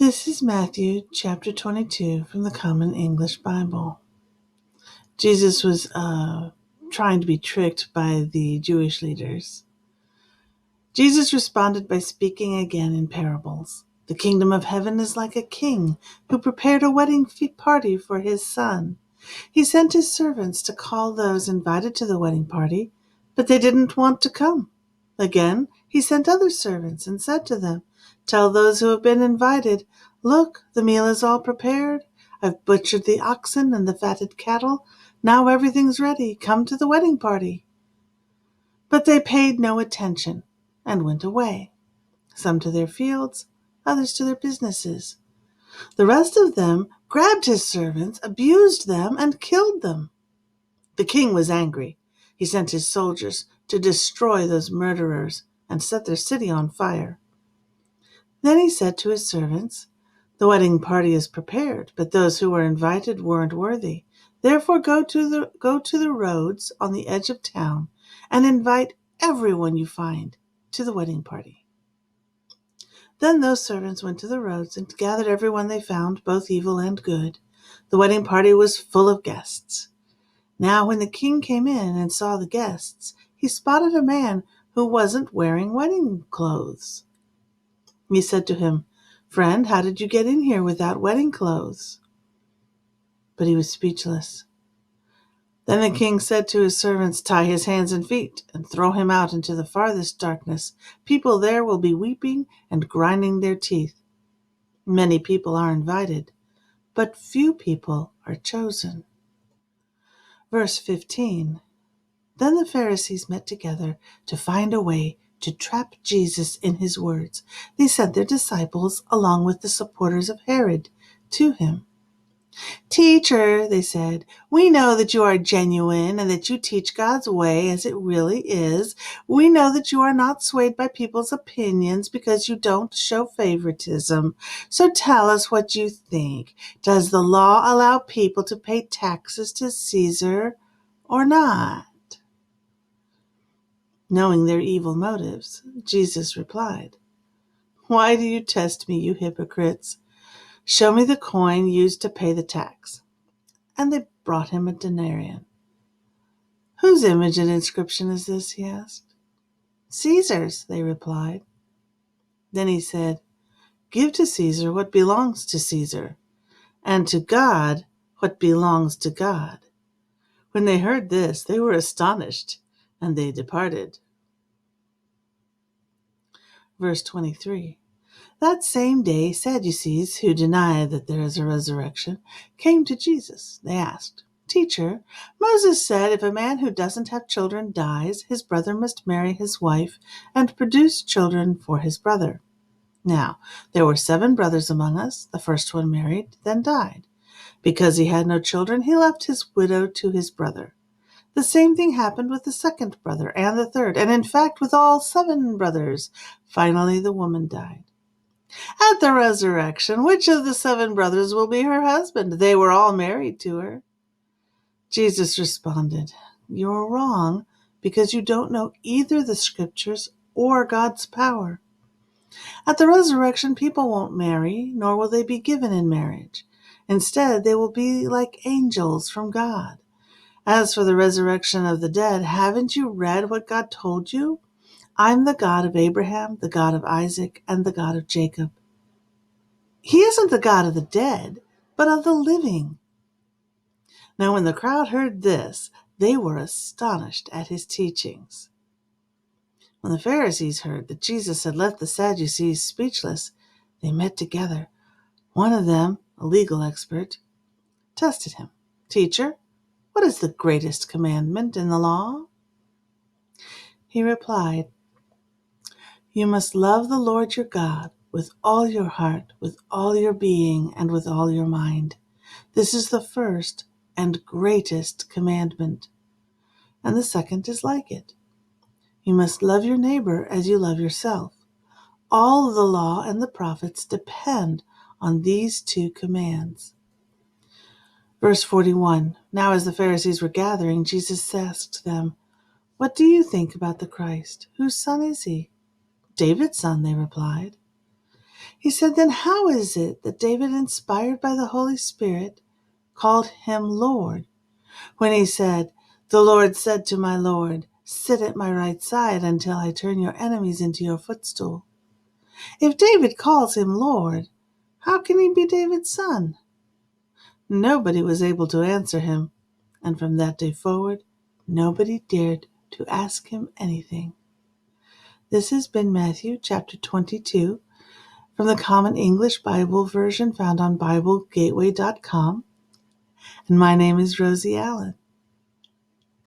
This is Matthew chapter 22 from the Common English Bible. Jesus was trying to be tricked by the Jewish leaders. Jesus responded by speaking again in parables. The kingdom of heaven is like a king who prepared a wedding party for his son. He sent his servants to call those invited to the wedding party, but they didn't want to come. Again, he sent other servants and said to them, "Tell those who have been invited, 'Look, the meal is all prepared. I've butchered the oxen and the fatted cattle. Now everything's ready. Come to the wedding party.'" But they paid no attention and went away, some to their fields, others to their businesses. The rest of them grabbed his servants, abused them, and killed them. The king was angry. He sent his soldiers to destroy those murderers and set their city on fire. Then he said to his servants, "The wedding party is prepared, but those who were invited weren't worthy. Therefore go to the roads on the edge of town and invite everyone you find to the wedding party." Then those servants went to the roads and gathered everyone they found, both evil and good. The wedding party was full of guests. Now when the king came in and saw the guests, he spotted a man who wasn't wearing wedding clothes. He said to him, "Friend, how did you get in here without wedding clothes?" But he was speechless. Then the king said to his servants, "Tie his hands and feet and throw him out into the farthest darkness. People there will be weeping and grinding their teeth. Many people are invited, but few people are chosen." Verse 15. Then the Pharisees met together to find a way to trap Jesus in his words. They sent their disciples, along with the supporters of Herod, to him. "Teacher," they said, "we know that you are genuine and that you teach God's way as it really is. We know that you are not swayed by people's opinions because you don't show favoritism. So tell us what you think. Does the law allow people to pay taxes to Caesar or not?" Knowing their evil motives, Jesus replied, "Why do you test me, you hypocrites? Show me the coin used to pay the tax." And they brought him a denarius. "Whose image and inscription is this?" he asked. "Caesar's," they replied. Then he said, "Give to Caesar what belongs to Caesar, and to God what belongs to God." When they heard this, they were astonished, and they departed. Verse 23. That same day, Sadducees, who deny that there is a resurrection, came to Jesus. They asked, "Teacher, Moses said if a man who doesn't have children dies, his brother must marry his wife and produce children for his brother. Now, there were 7 brothers among us. The first one married, then died. Because he had no children, he left his widow to his brother. The same thing happened with the second brother and the third, and in fact with all 7 brothers. Finally, the woman died. At the resurrection, which of the 7 brothers will be her husband? They were all married to her." Jesus responded, "You're wrong because you don't know either the scriptures or God's power. At the resurrection, people won't marry, nor will they be given in marriage. Instead, they will be like angels from God. As for the resurrection of the dead, haven't you read what God told you? I'm the God of Abraham, the God of Isaac, and the God of Jacob. He isn't the God of the dead, but of the living." Now when the crowd heard this, they were astonished at his teachings. When the Pharisees heard that Jesus had left the Sadducees speechless, they met together. One of them, a legal expert, tested him. "Teacher, what is the greatest commandment in the law?" He replied, "You must love the Lord your God with all your heart, with all your being, and with all your mind. This is the first and greatest commandment. And the second is like it. You must love your neighbor as you love yourself. All of the law and the prophets depend on these 2 commands." Verse 41. Now as the Pharisees were gathering, Jesus asked them, "What do you think about the Christ? Whose son is he?" "David's son," they replied. He said, "Then how is it that David, inspired by the Holy Spirit, called him Lord, when he said, 'The Lord said to my Lord, sit at my right side until I turn your enemies into your footstool'? If David calls him Lord, how can he be David's son?" Nobody was able to answer him, and from that day forward, nobody dared to ask him anything. This has been Matthew chapter 22 from the Common English Bible version found on BibleGateway.com, and my name is Rosie Allen.